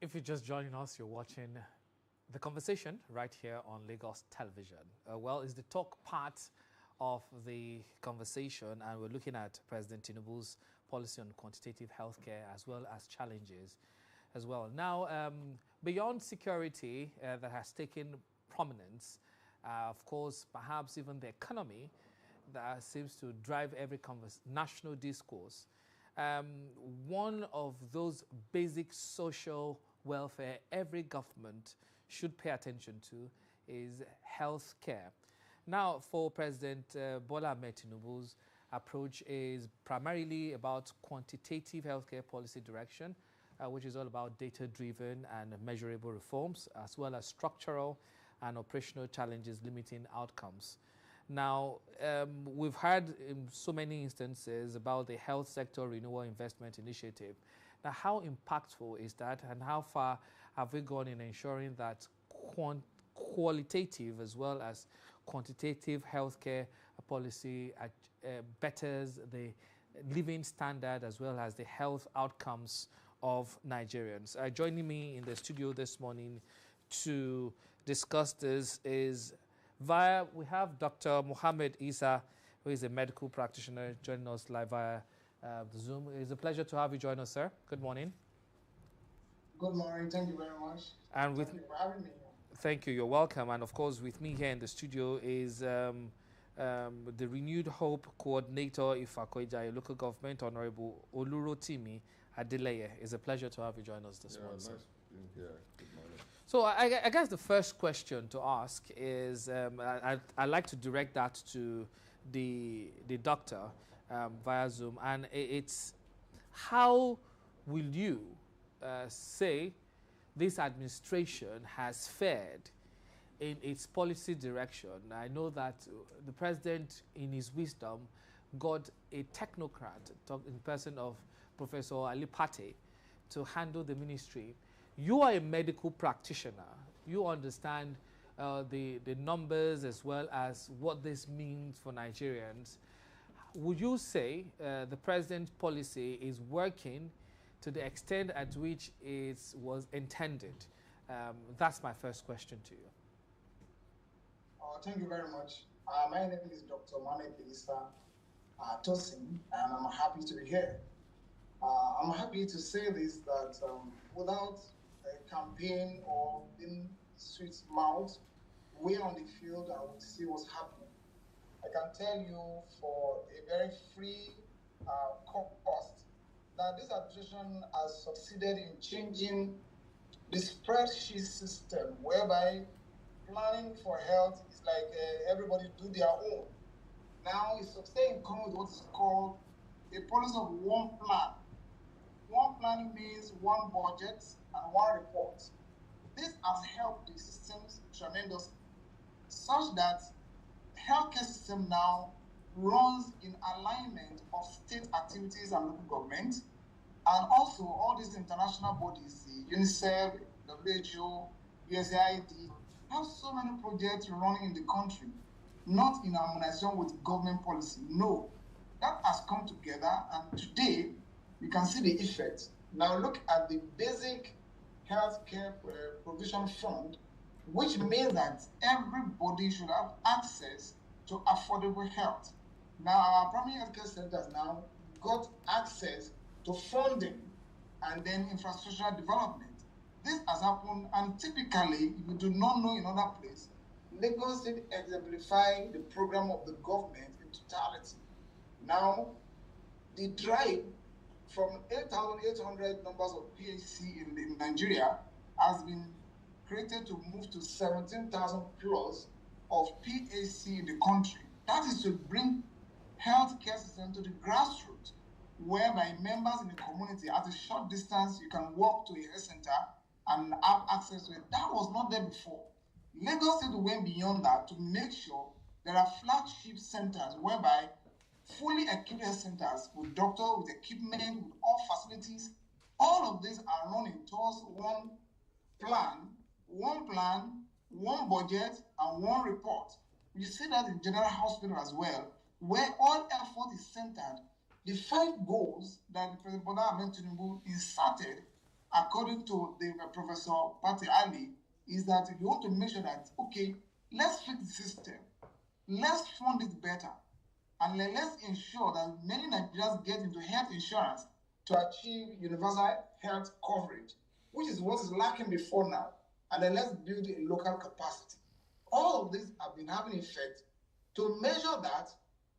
If you're just joining us, you're watching The Conversation right here on Lagos Television. Well, it's the talk part of the conversation, and we're looking at President Tinubu's policy on quantitative healthcare as well as challenges as well. Now, beyond security that has taken prominence, of course, perhaps even the economy that seems to drive every national discourse. One of those basic social welfare every government should pay attention to is health care. Now, for President Bola Ahmed Tinubu's approach is primarily about quantitative healthcare policy direction, which is all about data-driven and measurable reforms, as well as structural and operational challenges limiting outcomes. Now, we've heard in so many instances about the health sector renewal investment initiative. Now, how impactful is that, and how far have we gone in ensuring that qualitative as well as quantitative healthcare policy betters the living standard as well as the health outcomes of Nigerians? Joining me in the studio this morning to discuss this is we have Dr. Mohammed Isa, who is a medical practitioner, joining us live via Zoom. It's a pleasure to have you join us, sir. Good morning. Good morning. Thank you very much. And Thank you for having me. Thank you. You're welcome. And of course, with me here in the studio is the Renewed Hope Coordinator, Ifako-Ijaiye Local Government, Honorable Olurotimi Adeleye. It's a pleasure to have you join us this morning, sir. Nice being here. Good morning. So I guess the first question to ask is, I'd like to direct that to the doctor via Zoom, and it's how will you say this administration has fared in its policy direction? I know that the president, in his wisdom, got a technocrat in person of Professor Ali Pate to handle the ministry. You are a medical practitioner. You understand the numbers as well as what this means for Nigerians. Would you say the president's policy is working to the extent at which it was intended? That's my first question to you. Thank you very much. My name is Dr. Mohammed Isa Tosin, and I'm happy to be here. I'm happy to say this, that without a campaign or being sweet mouth, we're on the field and we see what's happening. I can tell you for a very free cost that this administration has succeeded in changing the spreadsheet system, whereby planning for health is like everybody do their own. Now it's succeeding in coming with what is called a policy of one plan. One planning means one budget and one report. This has helped the systems tremendously, such that the healthcare system now runs in alignment of state activities and local government, and also all these international bodies, the UNICEF, WHO, USAID, have so many projects running in the country, not in harmonization with government policy. No, that has come together, and today you can see the effect. Now look at the basic healthcare provision fund, which means that everybody should have access to affordable health. Now our primary healthcare centers now got access to funding and then infrastructure development. This has happened, and typically, if you do not know in other places, Lagos State exemplify the program of the government in totality. Now, the drive from 8,800 numbers of PHC in Nigeria has been created to move to 17,000 plus of PHC in the country. That is to bring healthcare system to the grassroots, whereby members in the community at a short distance, you can walk to a health center and have access to it. That was not there before. Lagos State went beyond that to make sure there are flagship centers whereby fully equipped health centers with doctors, with equipment, with all facilities. All of these are running towards one plan, one budget, and one report. You see that in General Hospital as well, where all effort is centered. The 5 goals that President Bola Ahmed Tinubu inserted according to the Professor Patti Ali, is that if you want to make sure that, okay, let's fix the system, let's fund it better, and let's ensure that many Nigerians get into health insurance to achieve universal health coverage, which is what is lacking before now. And then let's build a local capacity. All of these have been having effect. To measure that,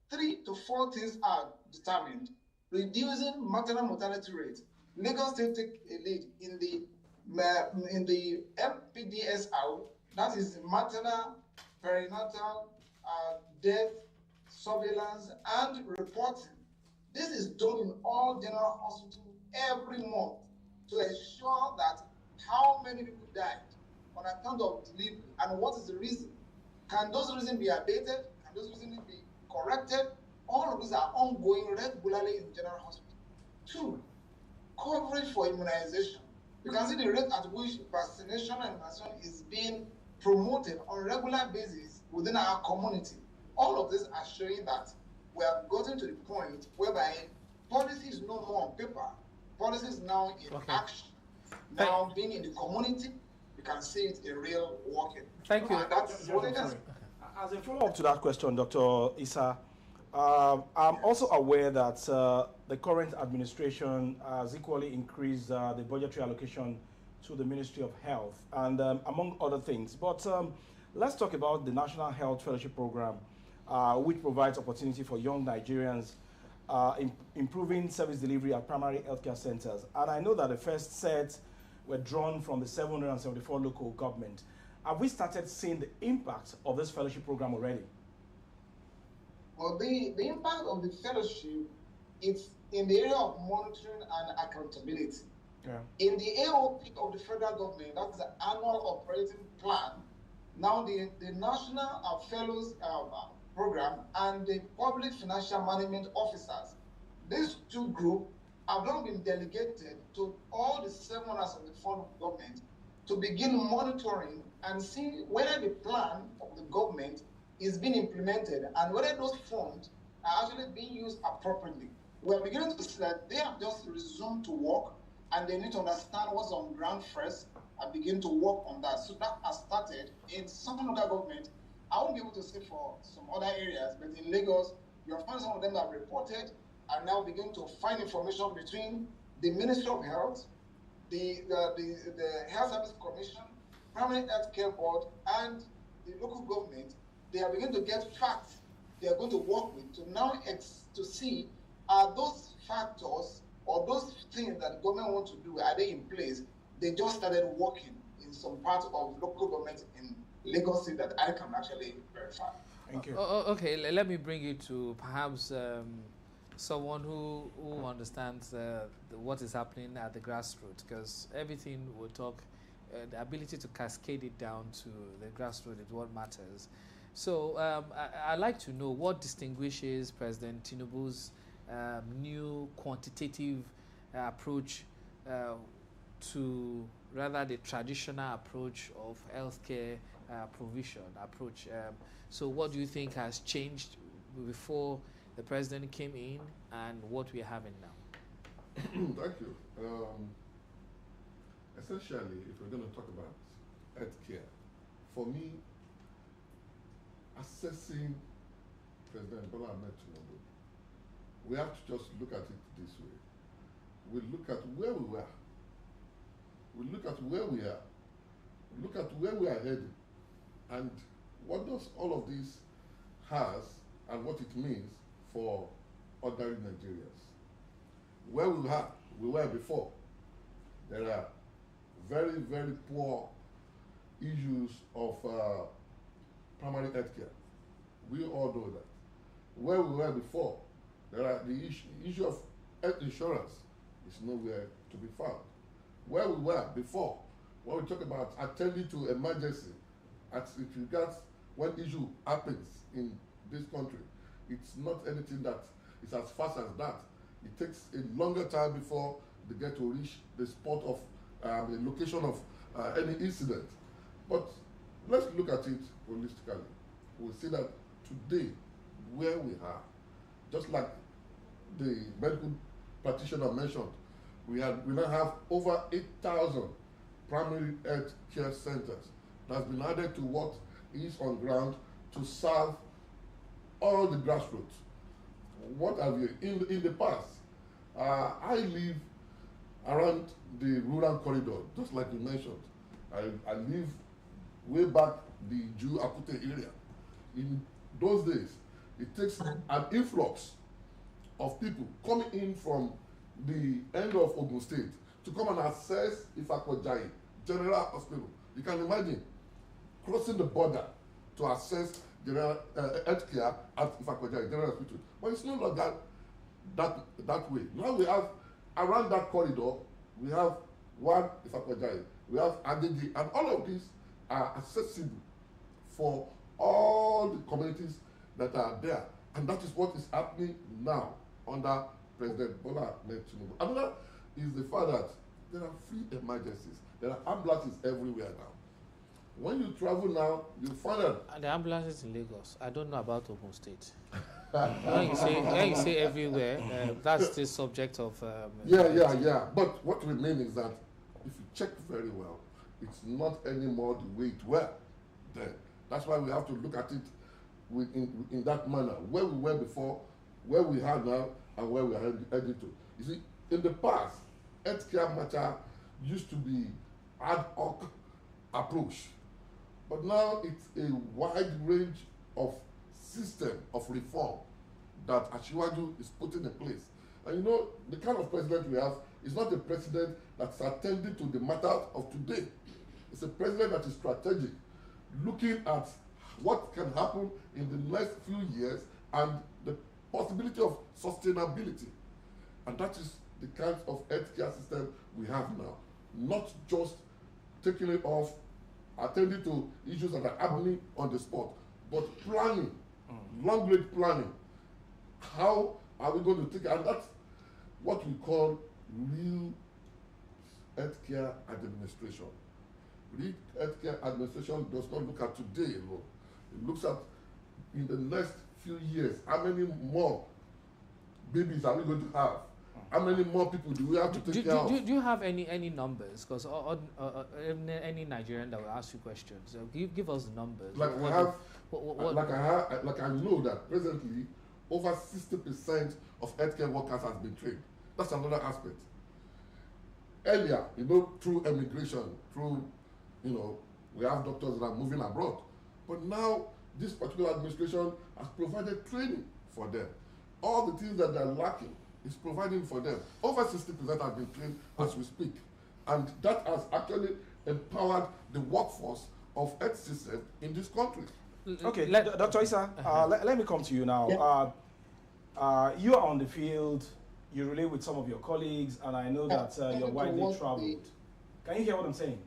3 to 4 things are determined. Reducing maternal mortality rate. Lagos State take a lead in the MPDSR, that is maternal perinatal death surveillance and reporting. This is done in all general hospitals every month to ensure that how many people died on account of delivery and what is the reason. Can those reasons be abated? Can those reasons be corrected? All of these are ongoing regularly in general hospital. 2, coverage for immunization. You can see the rate at which vaccination and immunization is being promoted on a regular basis within our community. All of this are showing that we have gotten to the point whereby policy is no more on paper. Policy is now in action. Now being in the community, you can see it in real working. Thank you. That's what it is. As a follow-up to that question, Dr. Isa, I'm also aware that the current administration has equally increased the budgetary allocation to the Ministry of Health, and among other things. But let's talk about the National Health Fellowship Program, which provides opportunity for young Nigerians improving service delivery at primary healthcare centers. And I know that the first set were drawn from the 774 local government. Have we started seeing the impact of this fellowship program already? Well, the impact of the fellowship is in the area of monitoring and accountability. Yeah. In the AOP of the federal government, that's the annual operating plan. Now the National Fellows Program and the Public Financial Management Officers, these two groups have now been delegated to all the 774 government to begin monitoring and see whether the plan of the government is being implemented and whether those funds are actually being used appropriately. We are beginning to see that they have just resumed to work and they need to understand what's on ground first and begin to work on that. So that has started in some local government. I won't be able to say for some other areas, but in Lagos, you'll find some of them that have reported and now begin to find information between the Ministry of Health, the Health Service Commission, Primary Health Care Board, and the local government. They are beginning to get facts they are going to work with to now to see are those factors or those things that the government wants to do, are they in place? They just started working in some parts of local government in Lagos State that I can actually verify. Thank you. Okay, let me bring you to perhaps someone who understands what is happening at the grassroots, because everything we'll talk, the ability to cascade it down to the grassroots is what matters. So I'd like to know what distinguishes President Tinubu's new quantitative approach to rather the traditional approach of healthcare provision approach. So what do you think has changed before the president came in and what we're having now? Thank you. Essentially, if we're going to talk about healthcare, for me, assessing President Bola Ahmed Tinubu, we have to just look at it this way. We look at where we were. We look at where we are. We look at where we are heading. And what does all of this has and what it means for ordinary Nigerians. Where we were before, there are very, very poor issues of primary health care. We all know that. Where we were before, there are the issue of health insurance is nowhere to be found. Where we were before, when we talk about attending to emergency, as it regards when issue happens in this country, it's not anything that is as fast as that. It takes a longer time before they get to reach the spot of the location of any incident. But let's look at it holistically. We'll see that today, where we are, just like the medical practitioner mentioned, We now have over 8,000 primary health care centers that's been added to what is on ground to serve all the grassroots. What have you? In the past, I live around the rural corridor, just like you mentioned. I live way back the Jew Akute area. In those days, it takes an influx of people coming in from the end of Ogun State to come and access Ifako-Ijaiye General Hospital. You can imagine crossing the border to access general health care at Ifako-Ijaiye General Hospital. But it's no longer that way. Now we have, around that corridor, we have one Ifako-Ijaiye, we have Adeleye, and all of these are accessible for all the communities that are there. And that is what is happening now under President Bola Ahmed Tinubu. Another is the fact that there are free emergencies. There are ambulances everywhere now. When you travel now, you find out. And the ambulances in Lagos, I don't know about Ogun State. when you say everywhere, that's the subject of. Yeah. But what remains is that if you check very well, it's not anymore the way it were then. That's why we have to look at it in that manner. Where we were before, where we are now, and where we are heading to. You see, in the past, healthcare matter used to be ad hoc approach. But now it's a wide range of system of reform that Asiwaju is putting in place. And you know, the kind of president we have is not a president that's attending to the matter of today. It's a president that is strategic, looking at what can happen in the next few years and the possibility of sustainability. And that is the kind of healthcare system we have now. Not just taking it off, attending to issues that are happening on the spot, but planning, long-range planning. How are we going to take it? And that's what we call real healthcare administration. Real healthcare administration does not look at today alone. It looks at, in the next few years, how many more babies are we going to have? How many more people do we have to take care of? Do you have any numbers? Because any Nigerian that will ask you questions, so give us the numbers. Like I know that presently over 60% of healthcare workers has been trained. That's another aspect. Earlier, you know, through immigration, through, you know, we have doctors that are moving abroad. But now, this particular administration has provided training for them. All the things that they're lacking is providing for them. Over 60% have been trained as we speak. And that has actually empowered the workforce of health system in this country. Okay, Dr. Isa, let me come to you now. Yeah. You are on the field, you relate with some of your colleagues, and I know that you're widely traveled. Can you hear what I'm saying?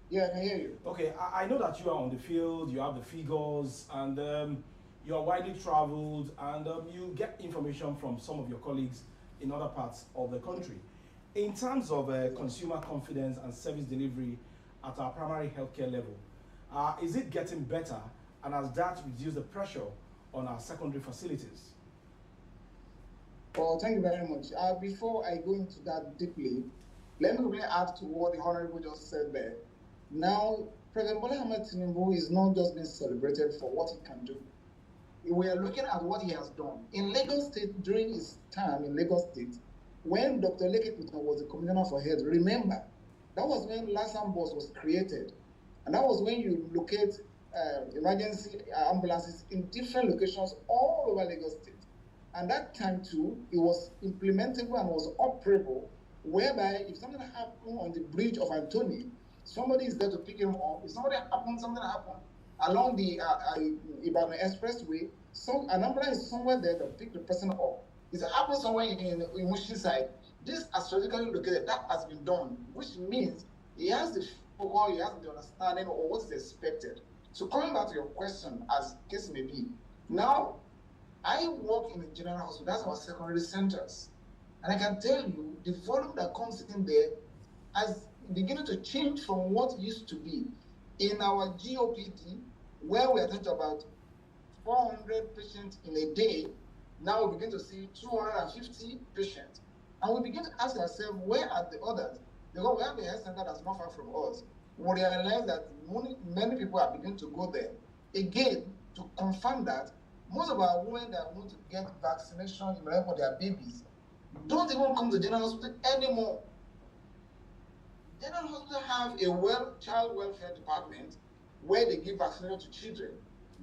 Yeah, I can hear you. Okay, I know that you are on the field, you have the figures, and you are widely traveled, and you get information from some of your colleagues in other parts of the country. In terms of consumer confidence and service delivery at our primary healthcare level, is it getting better, and has that reduced the pressure on our secondary facilities? Well, thank you very much. Before I go into that deeply, let me really add to what the Honorable just said there. Now, President Bola Ahmed Tinubu is not just being celebrated for what he can do. We are looking at what he has done. In Lagos State, during his time in Lagos State, when Dr. Lekepito was the Commissioner for Health, remember, that was when Lasan Bus was created. And that was when you locate emergency ambulances in different locations all over Lagos State. And that time too, it was implementable and was operable, whereby if something happened on the bridge of Antony, somebody is there to pick him up. If something happened along the Ibadan Expressway, an ambulance is somewhere there to pick the person up. If it happens somewhere in Mushin side, this is strategically located. That has been done, which means he has the focus, he has the understanding of what is expected. So coming back to your question, as case may be, now I work in a general hospital. That's our secondary centers, and I can tell you the volume that comes in there has beginning to change from what used to be. In our GOPD, where we are talking about 400 patients in a day, now we begin to see 250 patients. And we begin to ask ourselves, where are the others? Because we have a health center that's not far from us. We realize that many people are beginning to go there. Again, to confirm that, most of our women that want to get vaccination for their babies don't even come to general hospital anymore. General hospital have a child welfare department where they give vaccination to children.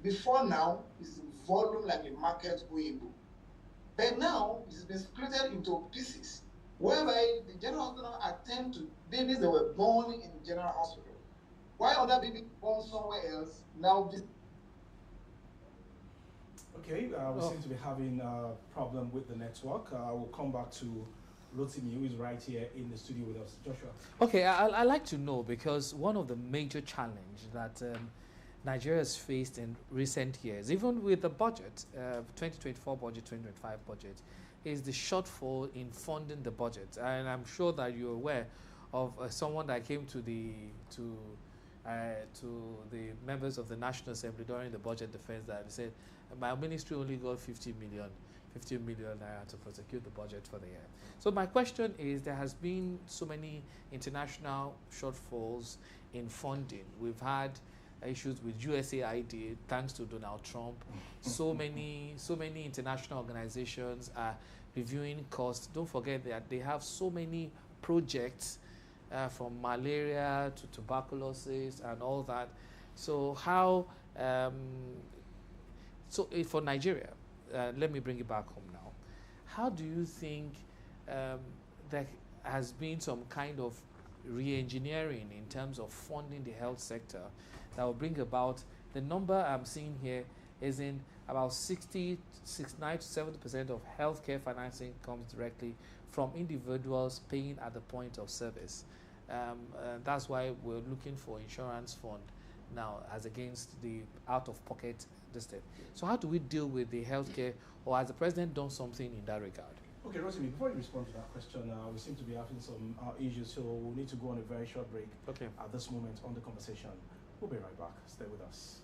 Before now, it's volume like a market going. But now, it's been split into pieces, whereby the general hospital attend to babies that were born in the general hospital. Why other babies born somewhere else now? Okay, we seem to be having a problem with the network. We'll come back to Olurotimi, who is right here in the studio with us. Joshua. Okay, I'd like to know, because one of the major challenges that Nigeria has faced in recent years, even with the budget, 2024 budget, 2025 budget, is the shortfall in funding the budget. And I'm sure that you're aware of someone that came to the members of the National Assembly during the budget defense that said, my ministry only got 50 million naira to prosecute the budget for the year. So my question is, there has been so many international shortfalls in funding. We've had issues with USAID thanks to Donald Trump. So many international organizations are reviewing costs. Don't forget that they have so many projects from malaria to tuberculosis and all that. So how for Nigeria, let me bring it back home now. How do you think there has been some kind of re-engineering in terms of funding the health sector that will bring about, the number I'm seeing here is in about 69 to 70% of healthcare financing comes directly from individuals paying at the point of service. That's why we're looking for insurance fund now as against the out-of-pocket this. So how do we deal with the healthcare, or has the president done something in that regard? Okay, Rotimi, before you respond to that question, we seem to be having some issues, so we'll need to go on a very short break at this moment on the conversation. We'll be right back. Stay with us.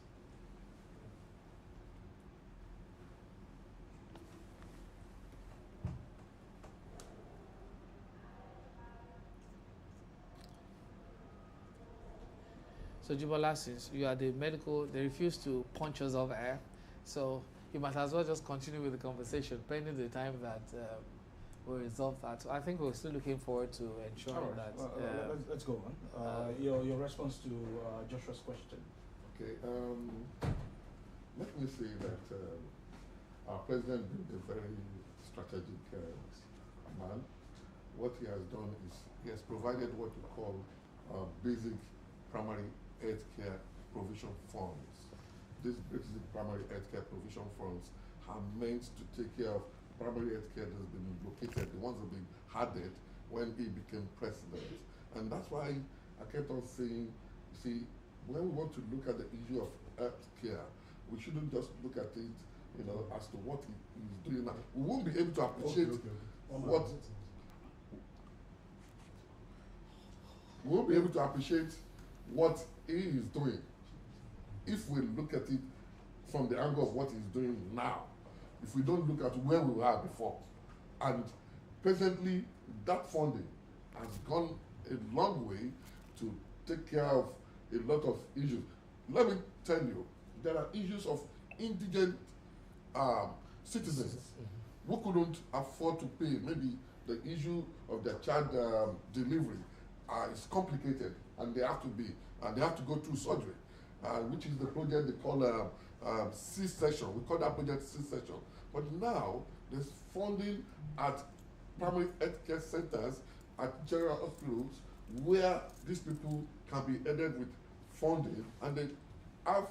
So Jibola, since you are the medical, they refuse to punch us off air, so you might as well just continue with the conversation, pending the time that we'll resolve that. So I think we're still looking forward to ensuring that. Let's go on. Your response to Joshua's question. Okay. Let me say that our president is a very strategic man. What he has done is he has provided what we call basic primary healthcare provision funds. These basic primary healthcare provision funds are meant to take care of primary healthcare that has been located, the ones that have been added when he became president. And that's why I kept on saying, see, when we want to look at the issue of healthcare, we shouldn't just look at it, as to what he is doing now. We won't be able to appreciate what we won't be able to appreciate what he is doing if we look at it from the angle of what he's doing now, if we don't look at where we were before. And presently, that funding has gone a long way to take care of a lot of issues. Let me tell you, there are issues of indigent citizens who couldn't afford to pay. Maybe the issue of their child delivery is complicated, and they have to go through surgery, which is the project they call C-section. We call that project C-section. But now there's funding at primary healthcare centers, at general hospitals, where these people can be aided with funding, and they have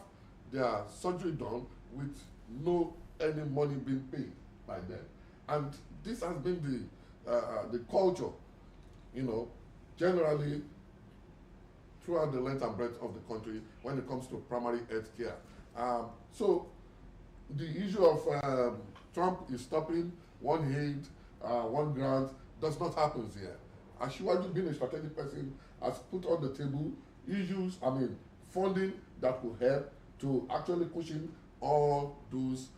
their surgery done with no any money being paid by them. And this has been the culture, generally throughout the length and breadth of the country when it comes to primary health care. So the issue of Trump is stopping one aid, one grant, does not happen here. Ashiwaju, being a strategic person, has put on the table issues, funding that will help to actually cushion all those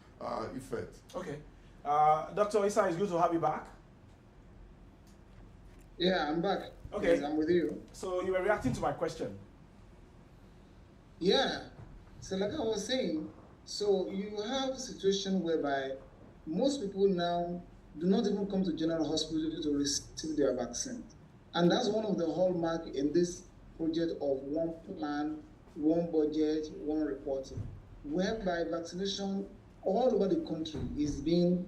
effects. Okay. Dr. Isa, it's good to have you back. Yeah, I'm back. Okay. Yes, I'm with you. So you were reacting to my question. Yeah. So like I was saying, so you have a situation whereby most people now do not even come to general hospital to receive their vaccine. And that's one of the hallmark in this project of one plan, one budget, one reporting, whereby vaccination all over the country is being,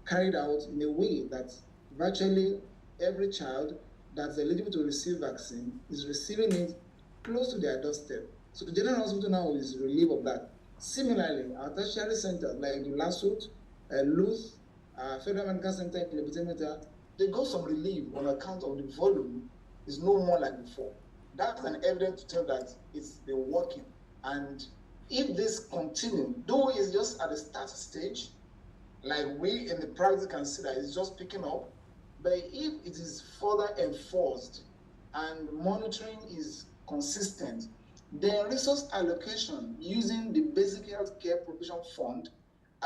carried out in a way that virtually every child that's eligible to receive vaccine is receiving it close to their doorstep. So the general hospital now is relieved of that. Similarly, our tertiary centers like the LASUT, Luth, Federal Medical Center, Kilometer, they got some relief on account of the volume is no more like before. That's an evidence to tell that it's been working. And if this continues, though it's just at the start stage, like we in the private can see that it's just picking up, but if it is further enforced and monitoring is consistent, then resource allocation using the Basic Health Care Provision Fund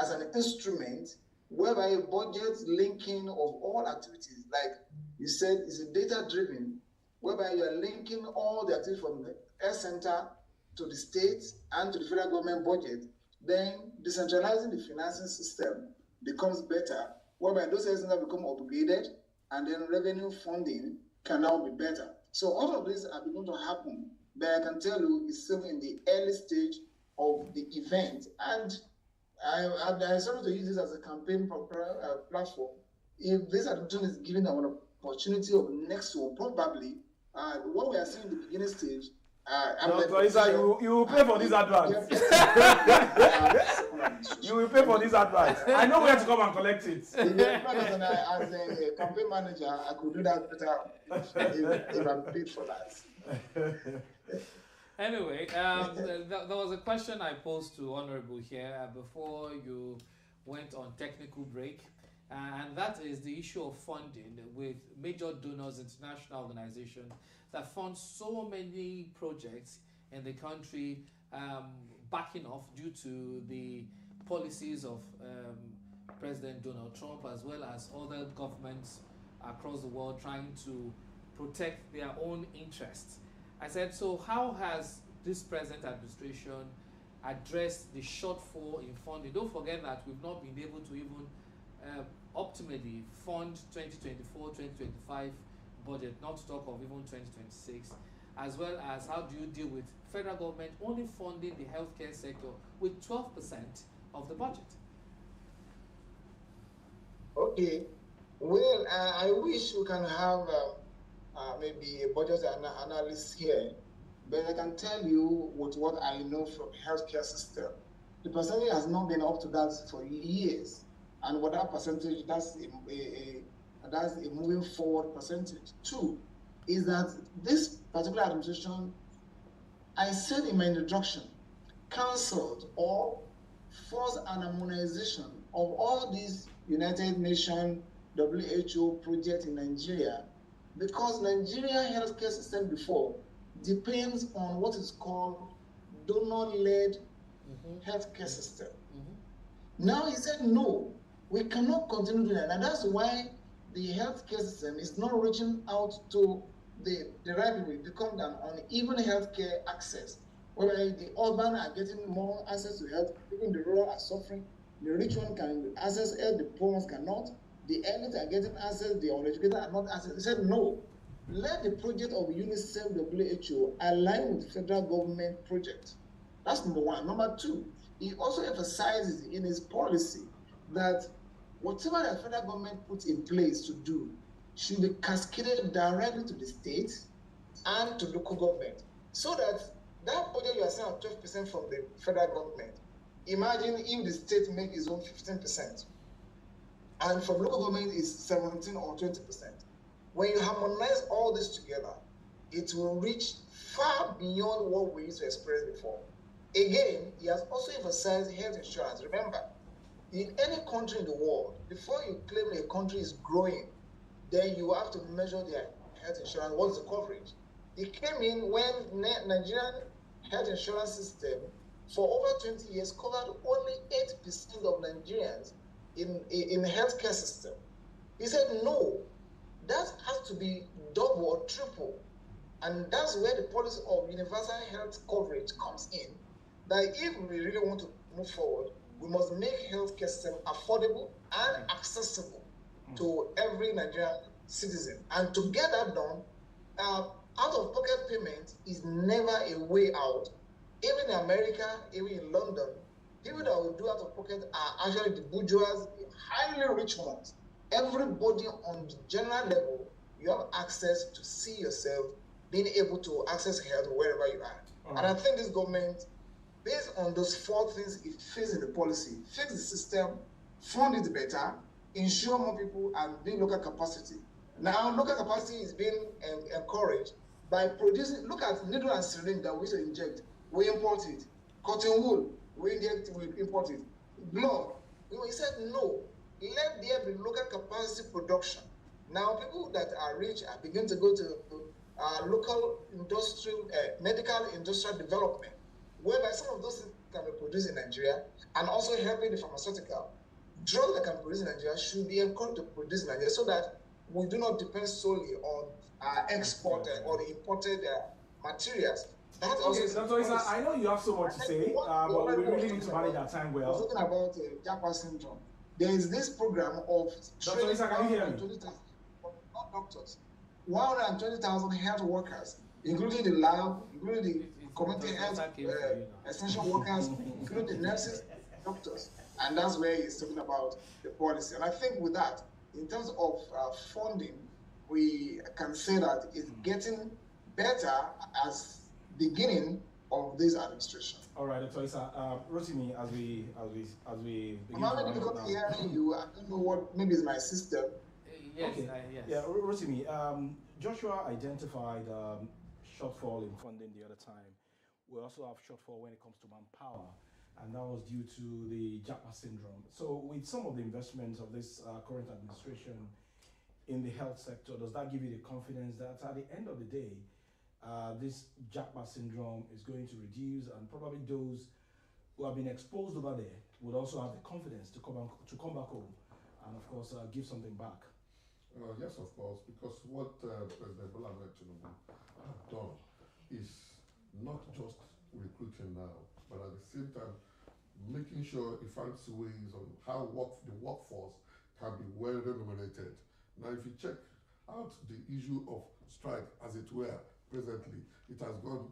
as an instrument whereby a budget linking of all activities, like you said, is data-driven, whereby you are linking all the activities from the health center to the state and to the federal government budget, then decentralizing the financing system becomes better, whereby those health centers become upgraded, and then revenue funding can now be better. So all of these are beginning to happen, but I can tell you it's still in the early stage of the event. And I started to use this as a campaign platform. If this administration is giving an opportunity of next one, probably what we are seeing in the beginning stage. Dr. Isa, you will pay for this advance. You will pay for this advice. I know where to come and collect it. As a campaign manager, I could do that better if I'm paid for that. Anyway, there was a question I posed to Honorable here before you went on technical break, and that is the issue of funding with major donors, international organizations that fund so many projects in the country backing off due to the policies of President Donald Trump, as well as other governments across the world trying to protect their own interests. I said, so how has this present administration addressed the shortfall in funding? Don't forget that we've not been able to even optimally fund 2024-2025 budget, not to talk of even 2026, as well as how do you deal with federal government only funding the healthcare sector with 12% of the budget? Okay, well, I wish we can have maybe a budget analyst here, but I can tell you with what I know from healthcare system, the percentage has not been up to that for years, and with that percentage, that's a moving forward percentage. Two is that this particular administration, I said in my introduction, cancelled or forced an harmonization of all these United Nations, WHO projects in Nigeria, because Nigeria healthcare system before depends on what is called donor-led healthcare system. Now he said, no, we cannot continue doing that. And that's why the healthcare system is not reaching out to the right people. It becomes an uneven healthcare access, where the urban are getting more access to health, even the rural are suffering. The rich one can access health, the poor ones cannot. The elite are getting access, the uneducated are not access. He said, no, let the project of UNICEF, WHO align with federal government project. That's number one. Number two, he also emphasizes in his policy that whatever the federal government puts in place to do should be cascaded directly to the state and to local government, so that budget you are saying 12% from the federal government, imagine if the state makes its own 15%, and from local government is 17 or 20%. When you harmonize all this together, it will reach far beyond what we used to express before. Again, he has also emphasized health insurance. Remember, in any country in the world, before you claim a country is growing, then you have to measure their health insurance. What is the coverage? It came in when Nigerian health insurance system for over 20 years covered only 8% of Nigerians in the healthcare system. He said, no, that has to be double or triple. And that's where the policy of universal health coverage comes in. That if we really want to move forward, we must make healthcare system affordable and accessible to every Nigerian citizen. And to get that done, out-of-pocket payment is never a way out. Even in America, even in London, people that will do out-of-pocket are actually the bourgeois, highly rich ones. Everybody on the general level, you have access to see yourself being able to access health wherever you are. And I think this government, based on those 4 things it fits in the policy, fix the system, fund it better, ensure more people, and build local capacity. Now, local capacity is being encouraged by producing. Look at needle and syringe that we used to inject. We import it. Cotton wool, we import it. Glove, we said no. Let there be local capacity production. Now, people that are rich are beginning to go to local industrial, medical industrial development, whereby some of those things can be produced in Nigeria, and also helping the pharmaceutical drugs that can be produced in Nigeria should be encouraged to produce in Nigeria, so that we do not depend solely on export or the imported materials. That okay, Dr. Isa, I know you have so much to say, but we really need to manage our time well. I was talking about Japa syndrome. There is this program of Dr. Isa, can you hear me? Not doctors. 120,000 health workers, including the lab, including the community health essential workers, including the nurses, doctors. And that's where he's talking about the policy. And I think with that, in terms of funding, we can say that it's getting better as beginning of this administration. All right, Dr. Isa, Rotimi, as we begin. I'm having difficulty hearing you. I don't know what. Maybe it's my system. Yes, okay. Yes. Yeah, Rotimi, Joshua identified shortfall in funding the other time. We also have shortfall when it comes to manpower, and that was due to the Japa syndrome. So with some of the investments of this current administration in the health sector, does that give you the confidence that at the end of the day, this Japa syndrome is going to reduce, and probably those who have been exposed over there would also have the confidence to come back home and, of course, give something back? Yes, of course, because what President Bola Ahmed Tinubu have done is not just recruiting now, but at the same time making sure he finds ways on how the workforce can be well remunerated. Now, if you check out the issue of strike, as it were, presently, it has gone,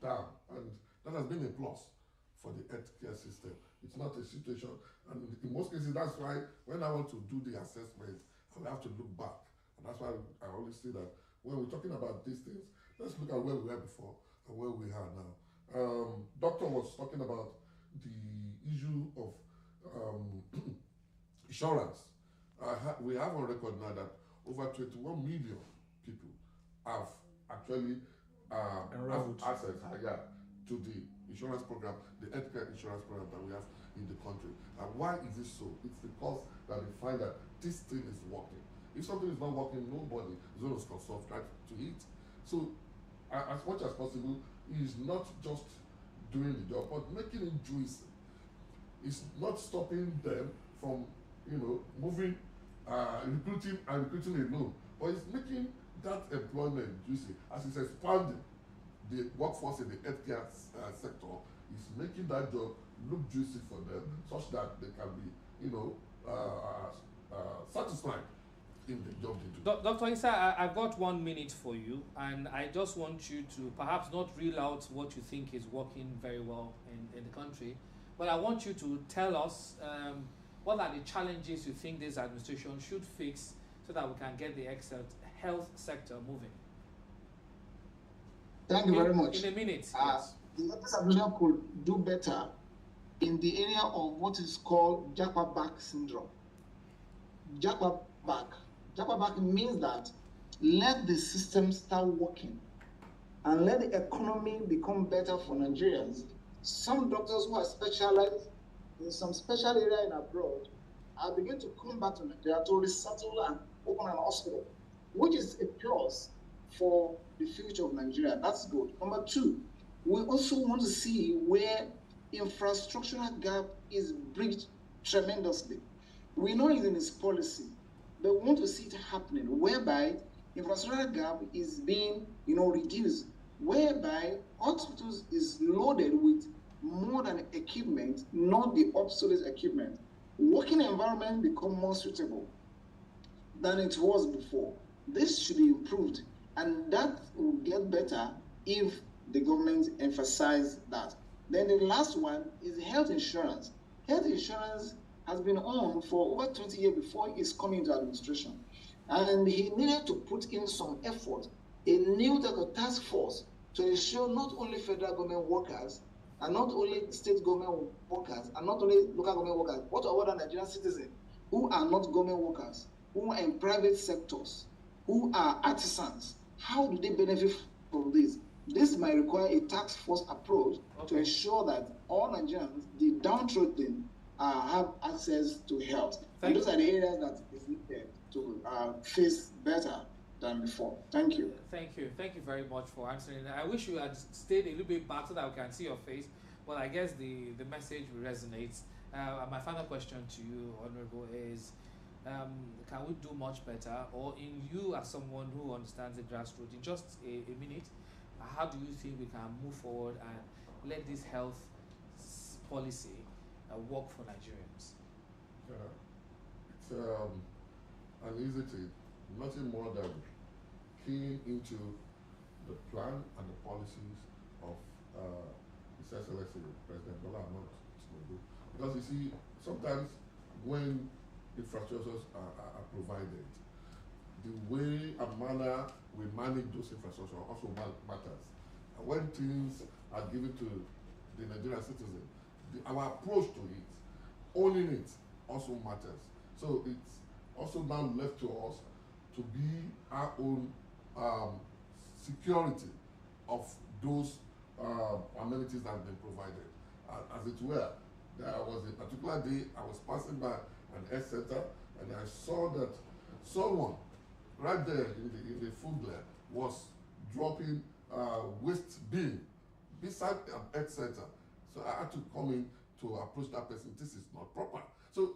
down, and that has been a plus for the healthcare system. It's not a situation, and in most cases, that's why when I want to do the assessment, I have to look back, and that's why I always say that when we're talking about these things, let's look at where we were before and where we are now. Doctor was talking about the issue of insurance. We have on record now that over 21 million people have actually enrolled access to the insurance program, the healthcare insurance program that we have in the country. And why is it so? It's because that we find that this thing is working. If something is not working, nobody is going to subscribe to it. So, as much as possible, he is not just doing the job, but making it juicy. It's not stopping them from, moving, recruiting alone, but it's making that employment juicy. As it's expanding the workforce in the healthcare sector, it's making that job look juicy for them, such that they can be, satisfied in the job they do. Dr. Isa, I've got 1 minute for you, and I just want you to perhaps not reel out what you think is working very well in the country, but I want you to tell us what are the challenges you think this administration should fix so that we can get the health sector moving. Thank you very much. In a minute, yes. The administration could do better in the area of what is called Japa back syndrome. Japa back means that let the system start working and let the economy become better for Nigerians. Some doctors who are specialized in some special area in abroad are beginning to come back to Nigeria to resettle and open an hospital, which is a plus for the future of Nigeria. That's good. Number two, we also want to see where infrastructural gap is bridged tremendously. We know it's in its policy but we want to see it happening, whereby infrastructure gap is being, reduced, whereby hospitals is loaded with modern equipment, not the obsolete equipment. Working environment become more suitable than it was before. This should be improved, and that will get better if the government emphasize that. Then the last one is health insurance. Health insurance has been on for over 20 years before he's coming into administration. And he needed to put in some effort, a new task force to ensure not only federal government workers, and not only state government workers, and not only local government workers, but other Nigerian citizens who are not government workers, who are in private sectors, who are artisans. How do they benefit from this? This might require a task force approach to ensure that all Nigerians, the downtrodden, have access to health. And those are the areas that is needed to face better than before. Thank you. Thank you. Thank you very much for answering. I wish you had stayed a little bit back so that we can see your face. But I guess the message resonates. My final question to you, Honorable, is can we do much better? Or in you as someone who understands the grassroots, in just a minute, how do you think we can move forward and let this health policy work for Nigerians? It's an easy thing, nothing more than keying into the plan and the policies of His Excellency President Bola Ahmed Tinubu. Because you see, sometimes when infrastructures are provided, the way and manner we manage those infrastructure also matters. And when things are given to the Nigerian citizen, our approach to it, owning it, also matters. So it's also now left to us to be our own security of those amenities that have been provided. As it were, there was a particular day I was passing by an health center and I saw that someone right there in the food lab was dropping waste bin beside an health center. So I had to come in to approach that person. This is not proper. So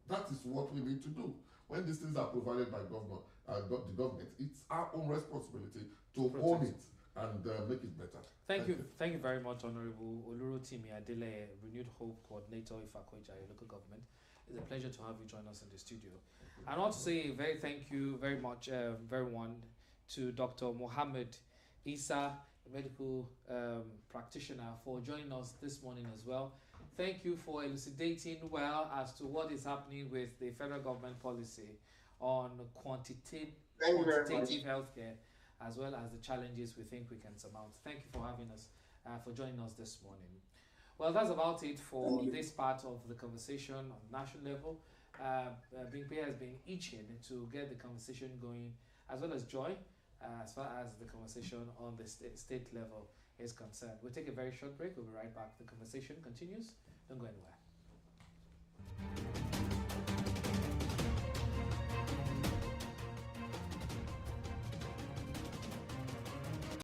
that is what we need to do. When these things are provided by the government, it's our own responsibility to own it and make it better. Thank you. Thank you very much, Honorable Olurotimi Adeleye, Renewed Hope Coordinator, Ifako-Ijaiye Local Government. It's a pleasure to have you join us in the studio. I want to say thank you very much, everyone, to Dr. Mohammed Isa, a medical practitioner, for joining us this morning as well. Thank you for elucidating well as to what is happening with the federal government policy on quantitative healthcare, as well as the challenges we think we can surmount. Thank you for having us, for joining us this morning. Well, that's about it for this part of the conversation on national level. Bingpe has been itching to get the conversation going, as well as Joy, as far as the conversation on the state level is concerned. We'll take a very short break. We'll be right back. The conversation continues. Don't go anywhere.